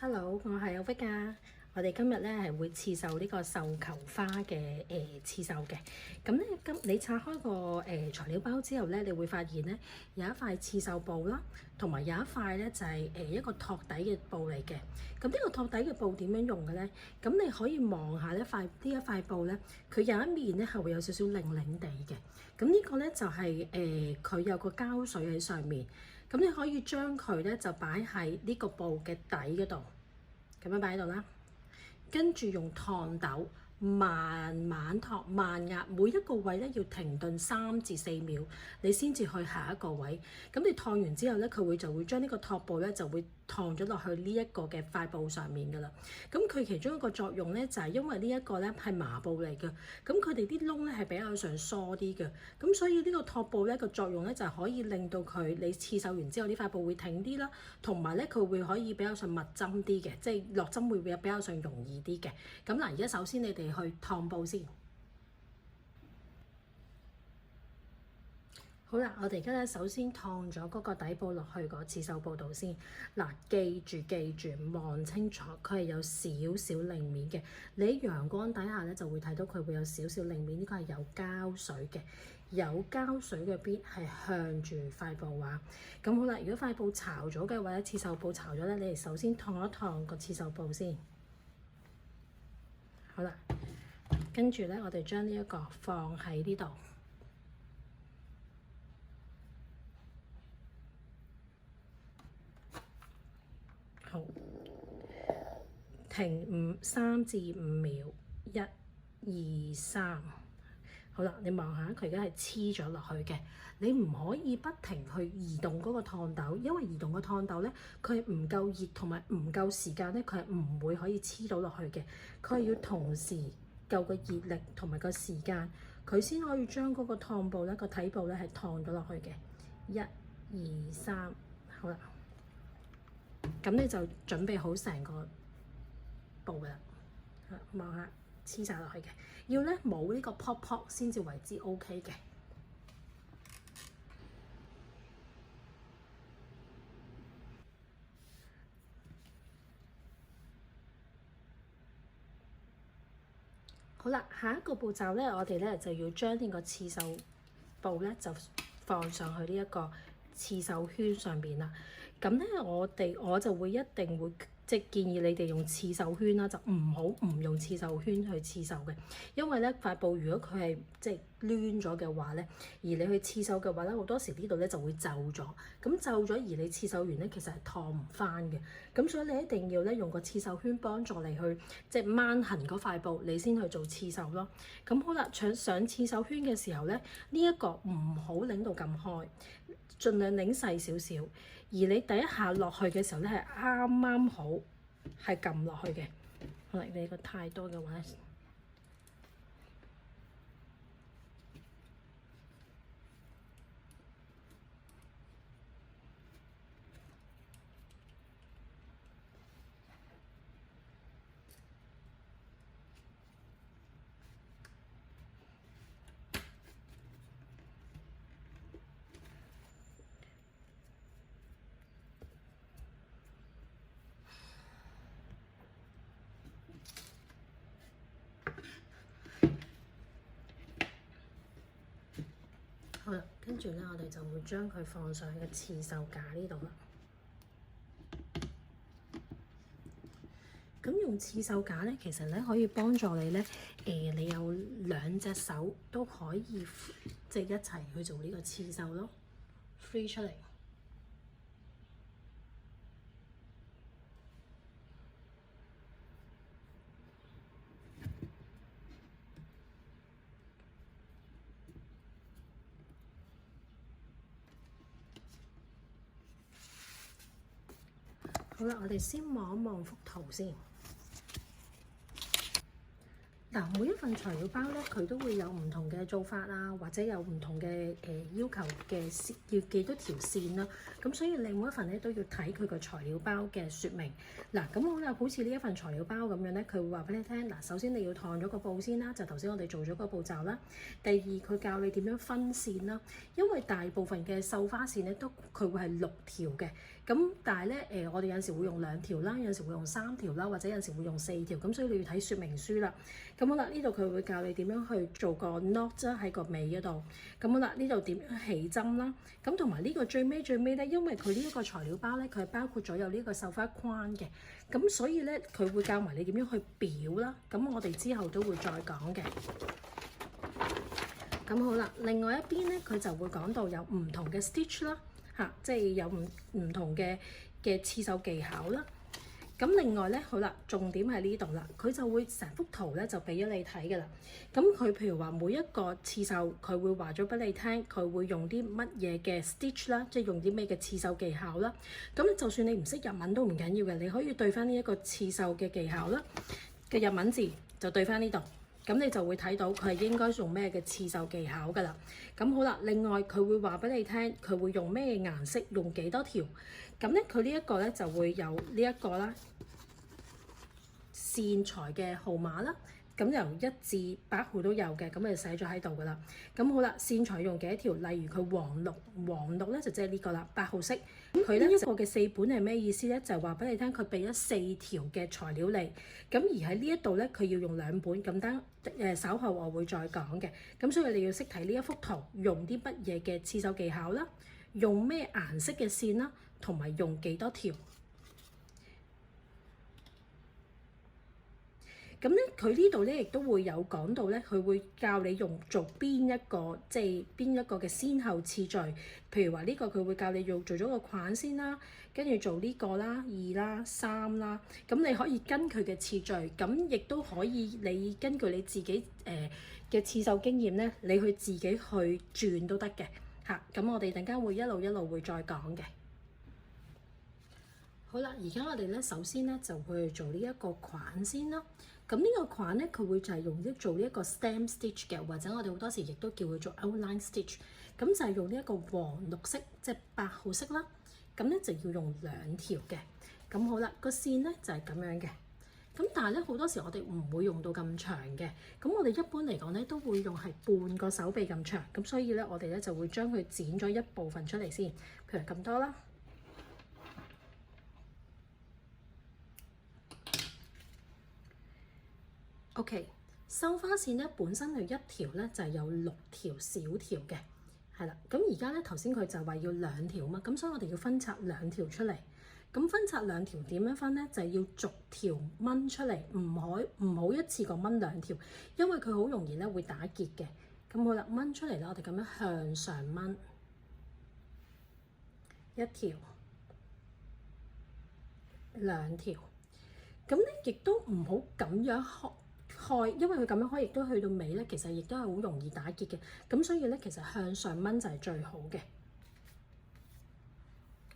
Hello，我係阿 Vic 啊。我哋今日咧係會刺繡呢個繡球花嘅刺繡嘅。咁咧你拆開個材料包之後咧，你會發現咧有一塊刺繡布啦，同埋有一塊咧就係一個托底嘅布嚟嘅。咁呢個托底嘅布點樣用嘅咧？咁你可以望下呢一塊布咧，佢有一面咧係會有少少擰擰地嘅。咁呢個咧就係佢有個膠水喺上面。咁你可以將佢咧就擺喺呢個布嘅底嗰度，咁樣擺喺度啦。跟住用燙斗慢慢燙，慢壓，每一個位咧要停頓3至4秒，你先至去下一個位。咁你燙完之後咧，佢就會將呢個托布咧就會燙咗落去呢一個嘅塊布上面㗎啦。咁佢其中一個作用咧就係因為呢一個咧係麻布嚟嘅，咁佢哋啲窿咧係比較上疏啲嘅，咁所以呢個托布咧個作用咧就係可以令到你刺繡完之後呢塊布會挺啲啦，同埋咧佢會可以比較上密針啲嘅，即係落針會比較上容易啲嘅。咁嗱，而家首先你哋去燙布先。好啦，我哋而家咧首先燙咗嗰個底布落去個刺繡布度先。嗱，記住望清楚，佢係有少少棱面嘅。你喺陽光底下咧就會睇到佢會有少少棱面，呢個係有膠水嘅。有膠水嘅邊係向住塊布啊。咁好啦，如果塊布巢咗嘅或者刺繡布巢咗咧，你哋首先燙一燙個刺繡布先。好啦，跟住咧我哋將呢一個放喺呢度。好，停3至5秒，1、2、3。好啦，你望下佢而家係黐咗落去嘅，你唔可以不停去移動嗰個燙斗，因為移動個燙斗咧，佢係唔夠熱同埋唔夠時間咧，佢係唔會可以黐到落去嘅。佢係要同時夠個熱力同埋個時間，佢先可以將嗰個燙布咧個體布咧係燙咗落去嘅。1、2、3，好啦。咁你就準備好成個布㗎啦，望下黐晒落去嘅，要咧冇呢個 pop 先至為之 OK 嘅。好啦，下一個步驟咧，我哋咧就要將呢個刺繡布咧就放上去呢一個刺繡圈上邊啦。咁咧，我就會一定會即係建議你哋用刺繡圈啦，就唔用刺繡圈去刺繡嘅，因為咧塊布如果佢係即係攣咗嘅話咧，而你去刺繡嘅話咧，好多時呢度咧就會皺咗，咁皺咗而你刺繡完咧其實係燙唔翻嘅，咁所以你一定要咧用個刺繡圈幫助你去即係掹痕嗰塊布，你先去做刺繡咯。咁好啦，上刺繡圈嘅時候咧，呢一個唔好擰到咁開，盡量擰細少少。而你第一下落去嘅時候咧，係啱啱好係撳落去嘅。可能你個太多嘅話，好啦，跟住咧，我哋就會將佢放上去個刺繡架呢度啦。咁用刺繡架咧，其實咧可以幫助你咧，你有2隻手都可以即係一齊去做呢個刺繡咯 ，free 出嚟。好啦，我哋先望一望幅圖先。嗱，每一份材料包咧，佢都會有唔同嘅做法啊，或者有唔同嘅要求嘅要幾多條線啦。咁所以你每一份咧都要睇佢個材料包嘅説明。嗱，咁好似呢一份材料包咁樣咧，佢會話俾你聽。嗱，首先你要燙咗個布先啦，就頭先我哋做咗個步驟啦。第二，佢教你點樣分線啦，因為大部分嘅繡花線咧佢會係6條嘅，咁但係咧我哋有陣時會用2條啦，有陣時會用3條啦，或者有陣時會用4條，咁所以你要睇說明書啦。咁好啦，呢度佢會教你點樣去做個 knot 啦喺個尾嗰度。咁好啦，呢度點樣起針啦？咁同埋呢個最尾咧，因為佢呢一個材料包咧，佢係包括咗有呢個繡花框嘅，咁所以咧佢會教埋你點樣去裱啦。咁我哋之後都會再講嘅。咁好啦，另外一邊咧，佢就會講到有唔同嘅 stitch 啦，即係有唔同嘅刺繡技巧啦。咁另外咧，好啦，重點喺呢度啦，佢就會成幅圖咧就俾咗你睇㗎啦。咁佢譬如話每一個刺繡，佢會話咗俾你聽，佢會用啲乜嘢嘅 stitch 啦，即係用啲咩嘅刺繡技巧啦。咁就算你唔識日文都唔緊要嘅，你可以對翻呢一個刺繡嘅技巧啦嘅日文字就對翻呢度。咁你就會睇到佢係應該用咩嘅刺繡技巧㗎啦。咁好啦，另外佢會話俾你聽，佢會用咩顏色，用幾多條。咁咧，佢呢一個咧就會有呢一個啦，線材嘅號碼啦。咁由1至8號都有嘅，咁就寫咗喺度㗎啦。咁好啦，線材用幾多條？例如佢黃綠咧就即係呢個啦，8號色。佢咧一個嘅4本係咩意思咧？就係話俾你聽，佢俾咗4條嘅材料嚟。咁而喺呢一度咧，佢要用2本。咁等稍後我會再講嘅。咁所以你要識睇呢一幅圖，用啲乜嘢嘅刺繡技巧啦，用咩顏色嘅線啦，同埋用幾多條。咁咧，佢呢度咧亦都會有講到咧，佢會教你做邊一個，即係邊一個嘅先後次序。譬如話呢個佢會教你做咗個框先啦，跟住做呢個啦、2啦、3啦。咁你可以跟佢嘅次序，咁亦都可以你根據你自己嘅刺繡經驗咧，你去自己去轉都得嘅嚇。咁我哋陣間會一路會再講嘅。好啦，而家我哋咧首先咧就會做呢一個框先啦。咁呢個框咧，佢會就係用做呢一個 stem stitch 嘅，或者我哋好多時亦都叫佢做 outline stitch。咁就係用呢一個黃綠色，即係8號色啦。咁咧就要用2條嘅。咁好啦，個線咧就係咁樣嘅。咁但係咧好多時我哋唔會用到咁長嘅。咁我哋一般嚟講咧都會用係半個手臂咁長。咁所以咧我哋咧就會將佢剪咗一部分出嚟先，譬如咁多啦。OK， 繡花線咧本身佢一條咧就係有6條小條嘅，係啦。咁而家咧頭先佢就話要2條嘛，咁所以我哋要分拆2條出嚟。咁分拆2條點樣分咧？就係要逐條掹出嚟，唔好一次過掹2條，因為佢好容易咧會打結嘅。咁好啦，掹出嚟啦，我哋咁樣向上掹1條、2條。咁咧亦都唔好咁樣開，因為佢咁樣開亦都去到尾咧，其實亦都係好容易打結嘅。咁所以咧，其實向上掹就係最好嘅。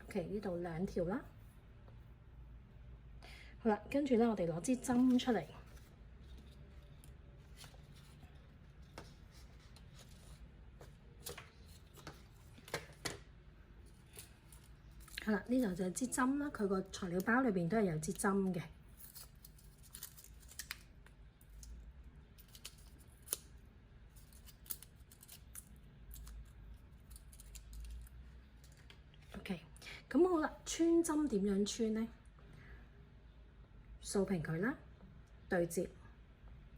OK， 呢度2條啦。好啦，跟住咧，我哋攞支針出嚟。好啦，呢度就係支針啦。佢個材料包裏邊都係有支針嘅。OK， 咁好啦，穿針點樣穿呢？掃平佢啦，對接，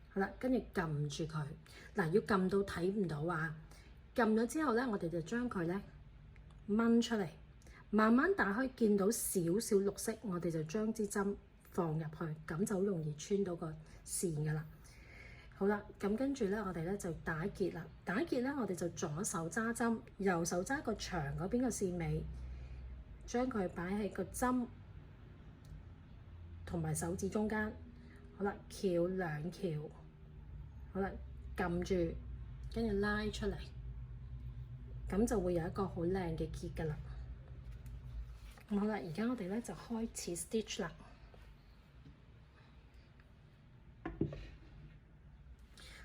好啦，跟住撳住佢。嗱，要撳到睇唔到啊！撳咗之後咧，我哋就將佢咧掹出嚟，慢慢打開，見到少少綠色，我哋就將支針放入去，咁就好容易穿到個線噶啦。好啦，咁跟住咧，我哋咧就打結啦。打結咧，我哋就左手揸針，右手揸個長嗰邊嘅線尾，將佢擺喺個針同埋手指中間。好啦，翹2翹，好啦，撳住，跟住拉出嚟，咁就會有一個好靚嘅結㗎啦。好啦，而家我哋咧就開始 stitch 啦。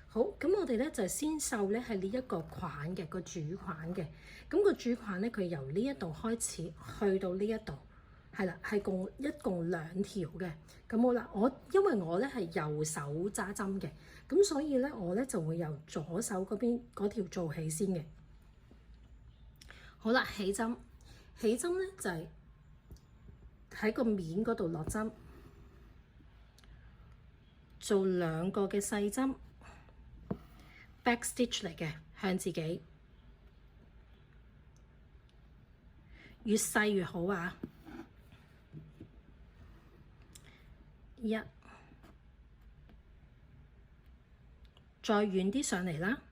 好，咁我哋咧就先繡咧係呢一個框嘅個主框嘅。咁個主框咧，佢由呢一度開始去到呢一度，係啦，係一共2條嘅。咁好啦，因為我咧係右手揸針嘅，咁所以咧我咧就會由左手嗰邊嗰條做起先嘅。好啦，起針咧就係喺個面嗰度落針，做2個嘅細針 back stitch 嚟嘅，向自己越細越好啊！一，再遠啲上嚟啦，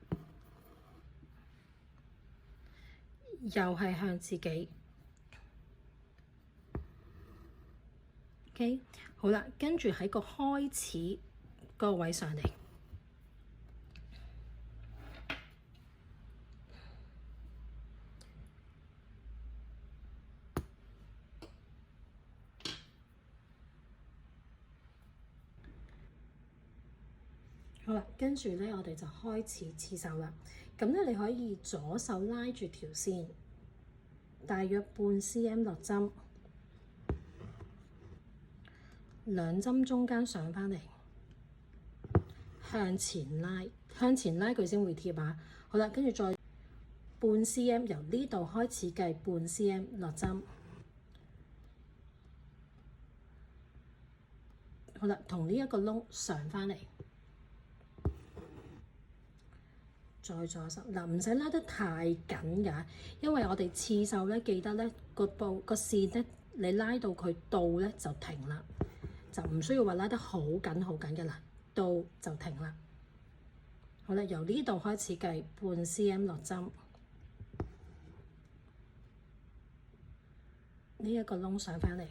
又係向自己。OK， 好啦，跟住喺個開始個位上嚟，好啦，跟住咧，我哋就開始刺繡啦。咁咧，你可以左手拉住條線，大約半 cm 落針。2針中間上返嚟，向前拉，向前拉佢先會貼啊！好啦，跟住再半 cm， 由呢度開始計半 cm 落針。好啦，同呢一個窿上返嚟，再左手嗱，唔使拉得太緊㗎，因為我哋刺繡咧，記得咧個線咧，你拉到佢到咧就停啦。就唔需要話拉得好緊好緊嘅啦，到就停啦。好啦，由呢度開始計半 cm 落針，呢一個窿上返嚟。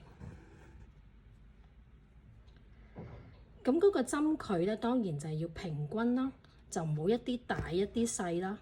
咁嗰個針距咧，當然就係要平均啦，就唔好一啲大一啲細啦。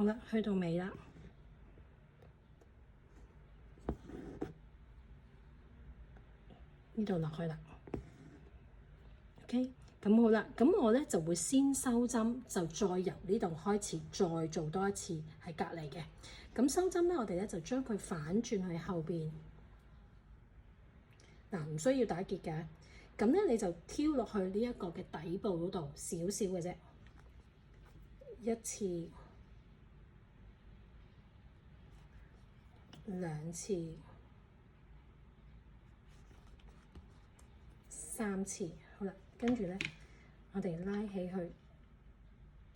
好啦，去到尾啦，呢度落去啦。OK， 咁好啦，咁我咧就會先收針，就再由呢度開始，再做多一次喺隔離嘅。咁收針咧，我哋咧就將佢反轉去後邊。嗱，唔需要打結嘅。咁咧你就挑落去呢一個嘅底部嗰度，少少嘅啫，一次、2次、3次，好啦，跟住咧，我哋拉起去，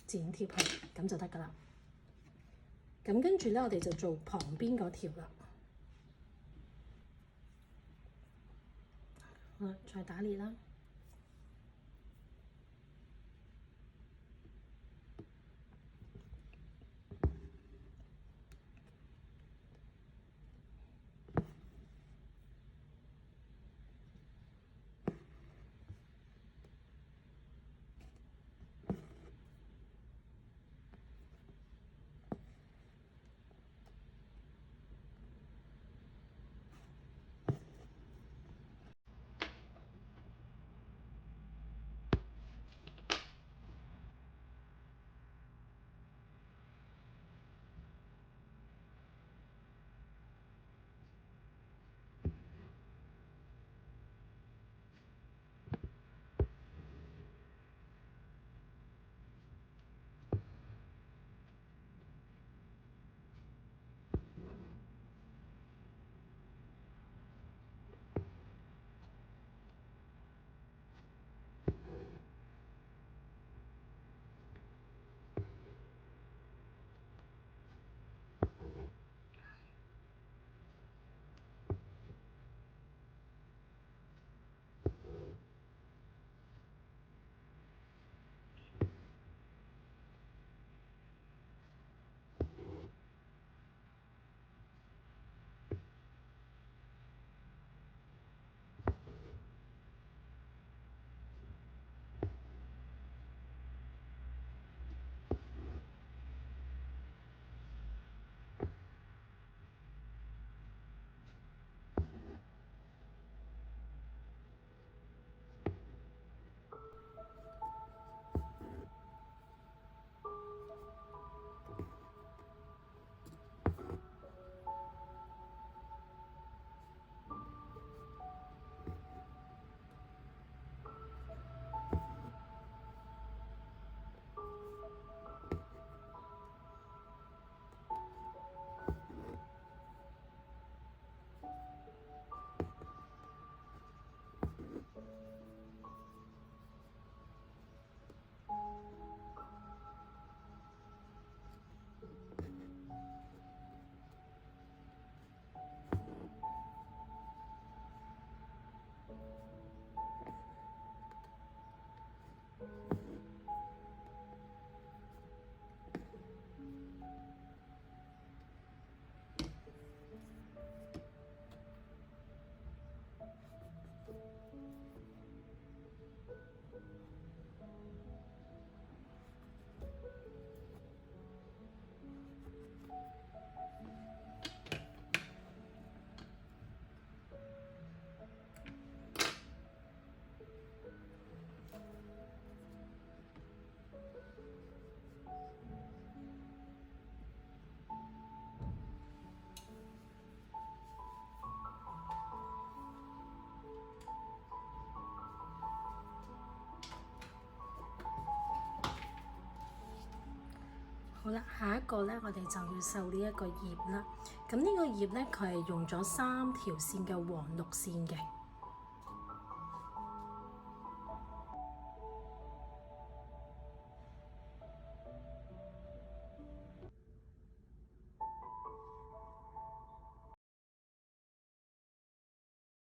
剪貼佢，咁就得㗎啦。咁跟住咧，我哋就做旁邊嗰條啦。好啦，再打裂啦。好啦，下一個咧，我哋就要繡呢一個葉啦。咁呢個葉咧，佢係用咗3條線嘅黃綠線嘅。